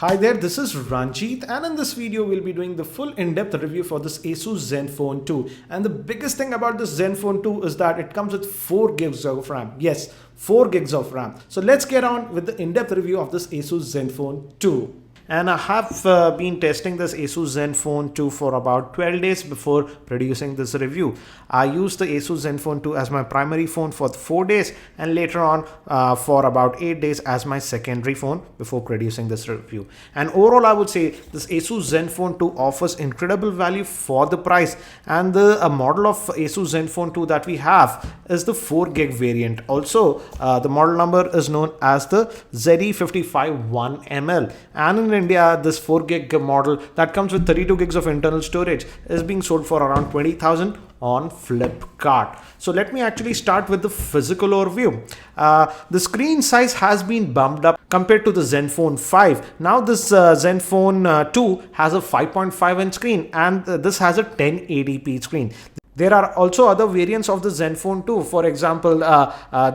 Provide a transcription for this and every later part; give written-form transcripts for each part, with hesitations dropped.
Hi there, this is Ranjit, and in this video we'll be doing the full in-depth review for this Asus Zenfone 2. And the biggest thing about this Zenfone 2 is that it comes with 4 gigs of RAM. Yes, 4 gigs of RAM. So let's get on with the in-depth review of this Asus Zenfone 2. And I have been testing this Asus Zenfone 2 for about 12 days before producing this review. I used the Asus Zenfone 2 as my primary phone for 4 days and later on for about 8 days as my secondary phone before producing this review. And overall, I would say this Asus Zenfone 2 offers incredible value for the price, and the model of Asus Zenfone 2 that we have is the 4 gig variant. Also, the model number is known as the ZE551ML, and in India, this 4 gig model that comes with 32 gigs of internal storage is being sold for around 20,000 on Flipkart. So let me actually start with the physical overview. The screen size has been bumped up compared to the Zenfone 5. Now this Zenfone 2 has a 5.5 inch screen, and this has a 1080p screen. There are also other variants of the Zenfone 2. For example,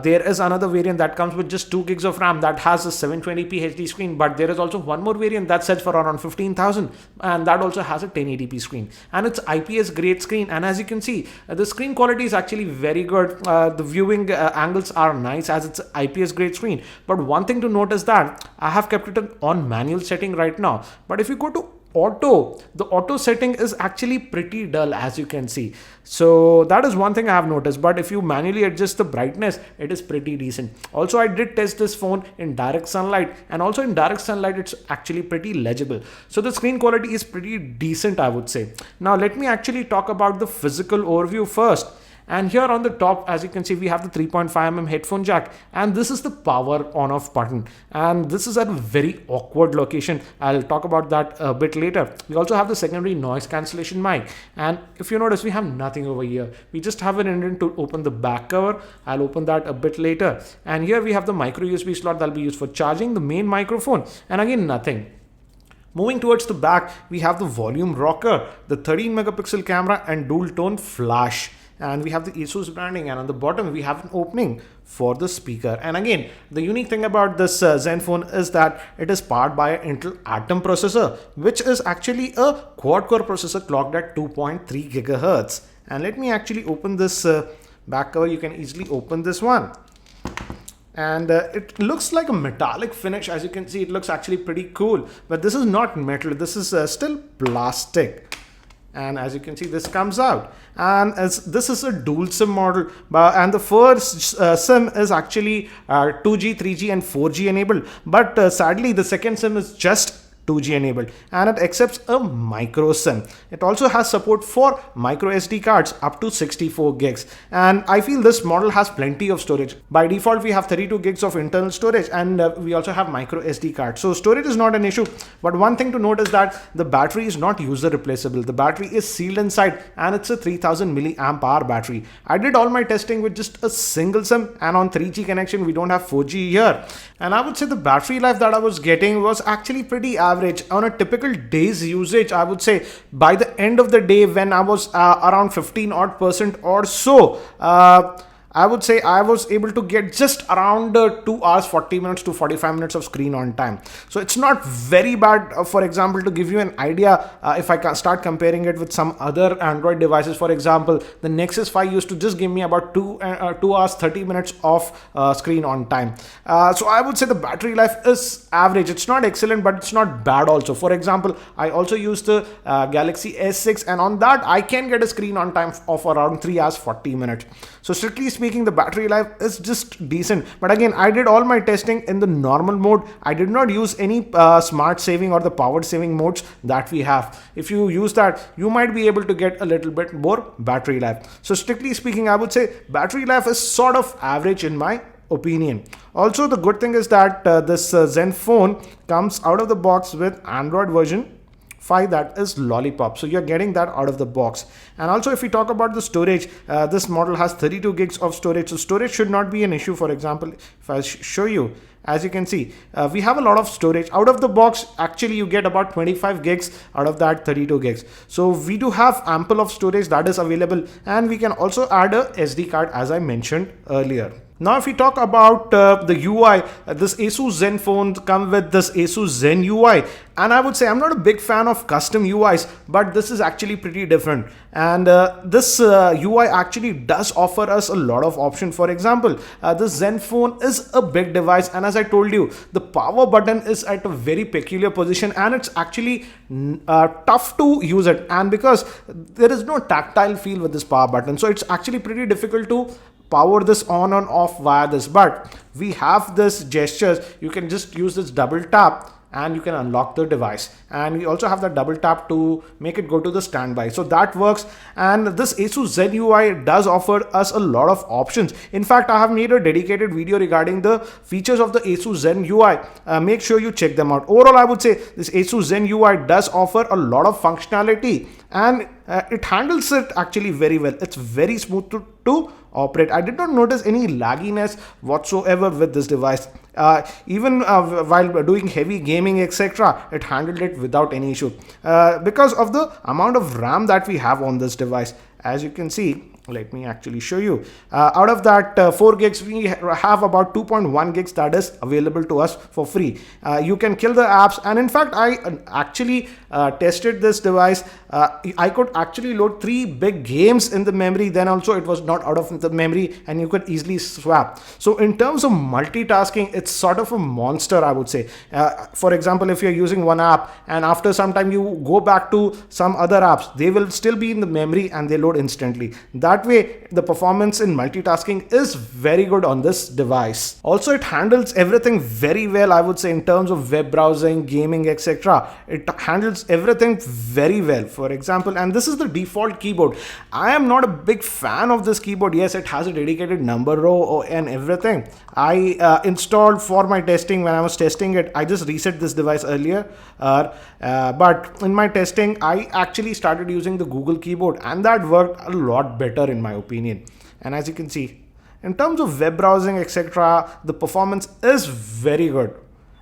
there is another variant that comes with just 2 gigs of RAM that has a 720p HD screen, but there is also one more variant that sells for around 15,000 and that also has a 1080p screen, and it's IPS grade screen. And as you can see, the screen quality is actually very good. The viewing angles are nice as it's IPS grade screen. But one thing to note is that I have kept it on manual setting right now, but if you go to auto, the auto setting is actually pretty dull, as you can see. So that is one thing I have noticed, but if you manually adjust the brightness, it is pretty decent. Also, I did test this phone in direct sunlight, and also in direct sunlight it's actually pretty legible. So the screen quality is pretty decent, I would say. Now let me actually talk about the physical overview first. And here on the top, as you can see, we have the 3.5mm headphone jack, and this is the power on off button, and this is at a very awkward location. I'll talk about that a bit later. We also have the secondary noise cancellation mic, and if you notice, we have nothing over here. We just have an indent to open the back cover. I'll open that a bit later. And here we have the micro USB slot that'll be used for charging, the main microphone, and again nothing. Moving towards the back, we have the volume rocker, the 13 megapixel camera, and dual tone flash. And we have the Asus branding, and on the bottom we have an opening for the speaker. And again, the unique thing about this Zenfone is that it is powered by an Intel Atom processor, which is actually a quad-core processor clocked at 2.3 gigahertz. And let me actually open this back cover. You can easily open this one. And it looks like a metallic finish. As you can see, it looks actually pretty cool. But this is not metal. This is still plastic. And as you can see, this comes out, and as this is a dual SIM model, and the first SIM is actually 2G, 3G and 4G enabled, but sadly the second SIM is just 2G enabled, and it accepts a micro SIM. It also has support for micro SD cards up to 64 gigs, and I feel this model has plenty of storage. By default, we have 32 gigs of internal storage, and we also have micro SD cards, so storage is not an issue. But one thing to note is that the battery is not user replaceable. The battery is sealed inside, and it's a 3000 milliamp hour battery. I did all my testing with just a single SIM, and on 3G connection we don't have 4G here, and I would say the battery life that I was getting was actually pretty average. On a typical day's usage, I would say by the end of the day, when I was around 15% or so, I would say I was able to get just around 2 hours 40 minutes to 45 minutes of screen on time. So it's not very bad. For example, to give you an idea, if I can start comparing it with some other Android devices, for example, the Nexus 5 used to just give me about 2 hours 30 minutes of screen on time. So I would say the battery life is average. It's not excellent, but it's not bad also. For example, I also used the Galaxy S6, and on that I can get a screen on time of around 3 hours 40 minutes. So strictly speaking, the battery life is just decent. But again, I did all my testing in the normal mode. I did not use any smart saving or the power saving modes that we have. If you use that, you might be able to get a little bit more battery life. So strictly speaking, I would say battery life is sort of average in my opinion. Also, the good thing is that this Zenfone comes out of the box with Android version 5, that is Lollipop. So you're getting that out of the box. And also, if we talk about the storage, this model has 32 gigs of storage. So storage should not be an issue. For example, if I show you, as you can see, we have a lot of storage out of the box. Actually, you get about 25 gigs out of that 32 gigs. So we do have ample of storage that is available, and we can also add a SD card, as I mentioned earlier. Now, if we talk about the UI, this Asus Zenfone come with this Asus Zen UI, and I would say I'm not a big fan of custom UIs, but this is actually pretty different. And this UI actually does offer us a lot of options. For example, this Zenfone is a big device, and as I told you, the power button is at a very peculiar position, and it's actually tough to use it. And because there is no tactile feel with this power button, so it's actually pretty difficult to power this on and off via this. But we have this gestures. You can just use this double tap and you can unlock the device, and we also have the double tap to make it go to the standby, so that works. And this Asus Zen UI does offer us a lot of options. In fact, I have made a dedicated video regarding the features of the Asus Zen UI. Make sure you check them out. Overall, I would say this Asus Zen UI does offer a lot of functionality, and it handles it actually very well. It's very smooth to operate. I did not notice any lagginess whatsoever with this device. Even while doing heavy gaming, etc., it handled it without any issue because of the amount of RAM that we have on this device. As you can see, let me actually show you. Out of that 4 gigs, we have about 2.1 gigs that is available to us for free. You can kill the apps, and in fact, I actually tested this device. I could actually load 3 big games in the memory. Then also it was not out of the memory, and you could easily swap. So in terms of multitasking, it's sort of a monster, I would say. For example, if you're using one app and after some time you go back to some other apps, they will still be in the memory and they load instantly. That way, the performance in multitasking is very good on this device. Also, it handles everything very well, I would say, in terms of web browsing, gaming, etc. It handles everything very well. For example, and this is the default keyboard. I am not a big fan of this keyboard. Yes, it has a dedicated number row and everything. I installed for my testing. When I was testing it, I just reset this device earlier. But in my testing, I actually started using the Google keyboard, and that worked a lot better in my opinion. And as you can see, in terms of web browsing, etc., the performance is very good.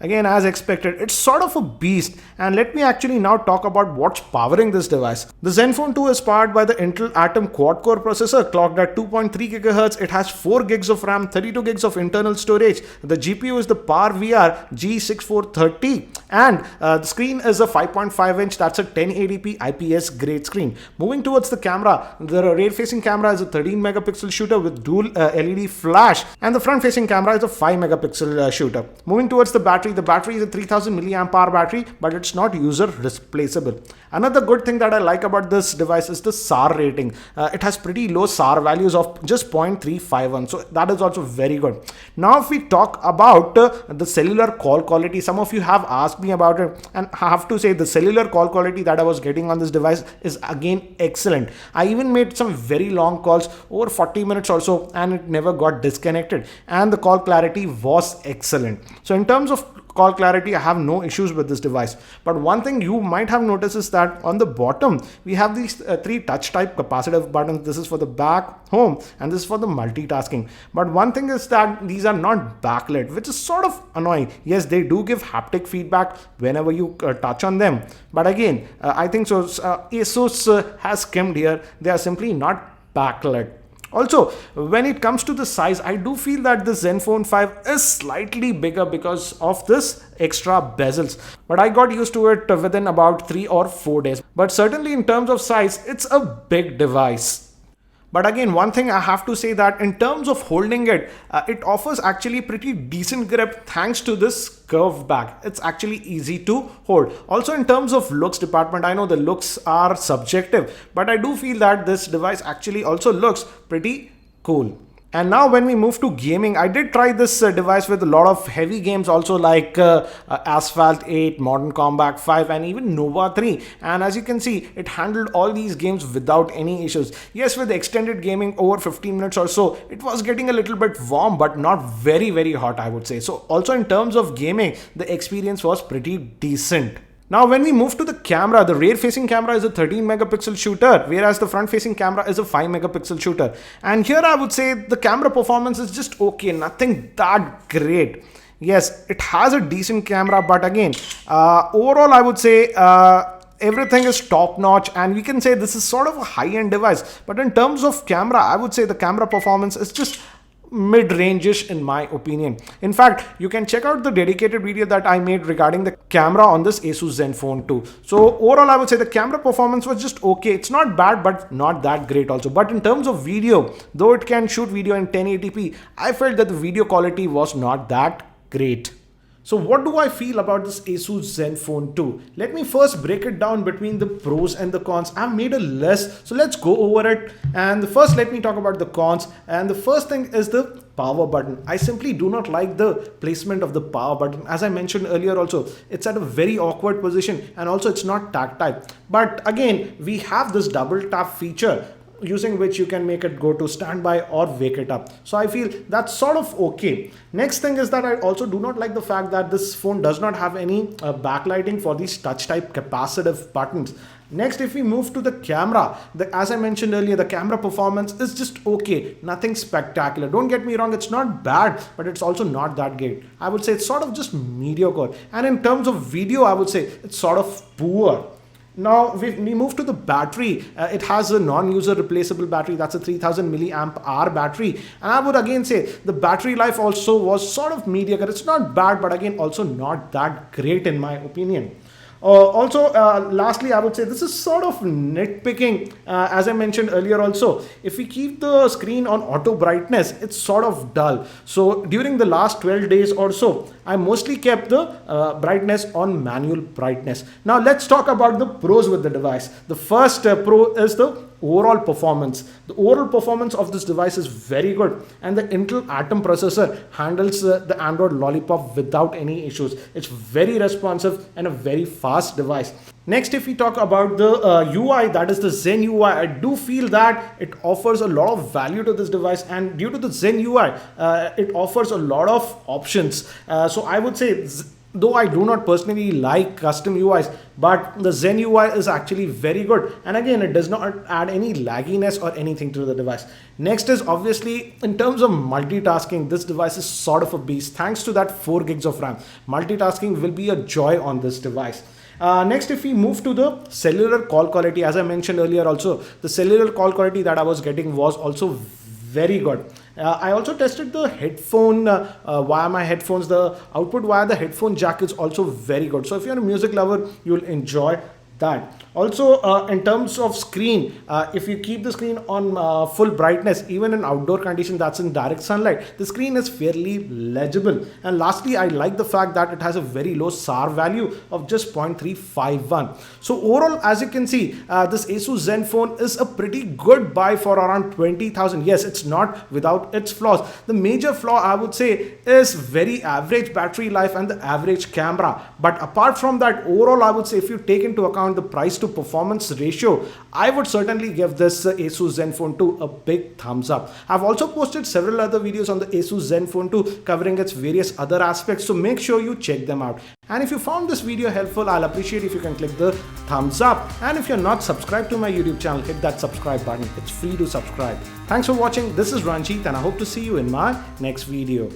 Again, as expected, it's sort of a beast. And let me actually now talk about what's powering this device. The Zenfone 2 is powered by the Intel Atom quad-core processor clocked at 2.3 GHz. It has 4 gigs of RAM, 32 gigs of internal storage. The GPU is the PowerVR G6430, and the screen is a 5.5 inch. That's a 1080p IPS grade screen. Moving towards the camera, the rear-facing camera is a 13 megapixel shooter with dual LED flash, and the front-facing camera is a 5 megapixel shooter. Moving towards the battery is a 3000 milliamp hour battery, but it's not user replaceable. Another good thing that I like about this device is the SAR rating. It has pretty low SAR values of just 0.351, so that is also very good. Now, if we talk about the cellular call quality, some of you have asked me about it, and I have to say the cellular call quality that I was getting on this device is again excellent. I even made some very long calls, over 40 minutes or so, and it never got disconnected, and the call clarity was excellent. So in terms of call clarity, I have no issues with this device. But one thing you might have noticed is that on the bottom we have these 3 touch type capacitive buttons. This is for the back, home, and this is for the multitasking. But one thing is that these are not backlit, which is sort of annoying. Yes, they do give haptic feedback whenever you touch on them, but again, I think so Asus has skimmed here. They are simply not backlit. Also, when it comes to the size, I do feel that the Zenfone 5 is slightly bigger because of this extra bezels. But I got used to it within about 3 or 4 days. But certainly in terms of size, it's a big device. But again, one thing I have to say that in terms of holding it, it offers actually pretty decent grip thanks to this curved back. It's actually easy to hold. Also, in terms of looks department, I know the looks are subjective, but I do feel that this device actually also looks pretty cool. And now when we move to gaming, I did try this device with a lot of heavy games also, like Asphalt 8, Modern Combat 5, and even Nova 3. And as you can see, it handled all these games without any issues. Yes, with extended gaming over 15 minutes or so, it was getting a little bit warm, but not very, very hot, I would say. So also in terms of gaming, the experience was pretty decent. Now, when we move to the camera, the rear-facing camera is a 13 megapixel shooter, whereas the front-facing camera is a 5 megapixel shooter. And here I would say the camera performance is just okay, nothing that great. Yes, it has a decent camera, but again, overall I would say everything is top-notch, and we can say this is sort of a high-end device. But in terms of camera, I would say the camera performance is just mid-range-ish in my opinion. In fact, you can check out the dedicated video that I made regarding the camera on this Asus Zenfone 2. So overall, I would say the camera performance was just okay. It's not bad, but not that great also. But in terms of video, though it can shoot video in 1080p, I felt that the video quality was not that great. So what do I feel about this Asus Zenfone 2? Let me first break it down between the pros and the cons. I've made a list, so let's go over it. And first, let me talk about the cons. And the first thing is the power button. I simply do not like the placement of the power button. As I mentioned earlier also, it's at a very awkward position, and also it's not tactile. But again, we have this double tap feature, using which you can make it go to standby or wake it up. So I feel that's sort of okay. Next thing is that I also do not like the fact that this phone does not have any backlighting for these touch type capacitive buttons. Next, if we move to the camera, as I mentioned earlier, the camera performance is just okay, nothing spectacular. Don't get me wrong, it's not bad, but it's also not that great. I would say it's sort of just mediocre. And in terms of video, I would say it's sort of poor. Now we move to the battery. It has a non-user replaceable battery. That's a 3000 milliamp hour battery. And I would again say the battery life also was sort of mediocre. It's not bad, but again also not that great in my opinion. Lastly, I would say this is sort of nitpicking. As I mentioned earlier also, if we keep the screen on auto brightness, it's sort of dull. So during the last 12 days or so, I mostly kept the brightness on manual brightness. Now let's talk about the pros with the device. The first pro is the overall performance. The overall performance of this device is very good, and the Intel Atom processor handles the Android Lollipop without any issues. It's very responsive and a very fast device. Next, if we talk about the UI, that is the Zen UI, I do feel that it offers a lot of value to this device, and due to the Zen UI, it offers a lot of options. So I would say, though I do not personally like custom UIs, but the Zen UI is actually very good. And again, it does not add any lagginess or anything to the device. Next is obviously in terms of multitasking, this device is sort of a beast. Thanks to that 4 gigs of RAM, multitasking will be a joy on this device. Next, if we move to the cellular call quality, as I mentioned earlier also, the cellular call quality that I was getting was also very good. I also tested the headphone via my headphones. The output via the headphone jack is also very good. So if you're a music lover, you'll enjoy that. Also, in terms of screen, if you keep the screen on full brightness, even in outdoor condition that's in direct sunlight, the screen is fairly legible. And lastly, I like the fact that it has a very low SAR value of just 0.351. So overall, as you can see, this Asus Zenfone is a pretty good buy for around 20,000. Yes, it's not without its flaws. The major flaw I would say is very average battery life and the average camera. But apart from that, overall, I would say if you take into account the price to performance ratio, I would certainly give this Asus Zenfone 2 a big thumbs up. I've also posted several other videos on the Asus Zenfone 2 covering its various other aspects, so make sure you check them out. And if you found this video helpful, I'll appreciate if you can click the thumbs up. And if you're not subscribed to my YouTube channel, hit that subscribe button. It's free to subscribe. Thanks for watching. This is Ranjit, and I hope to see you in my next video.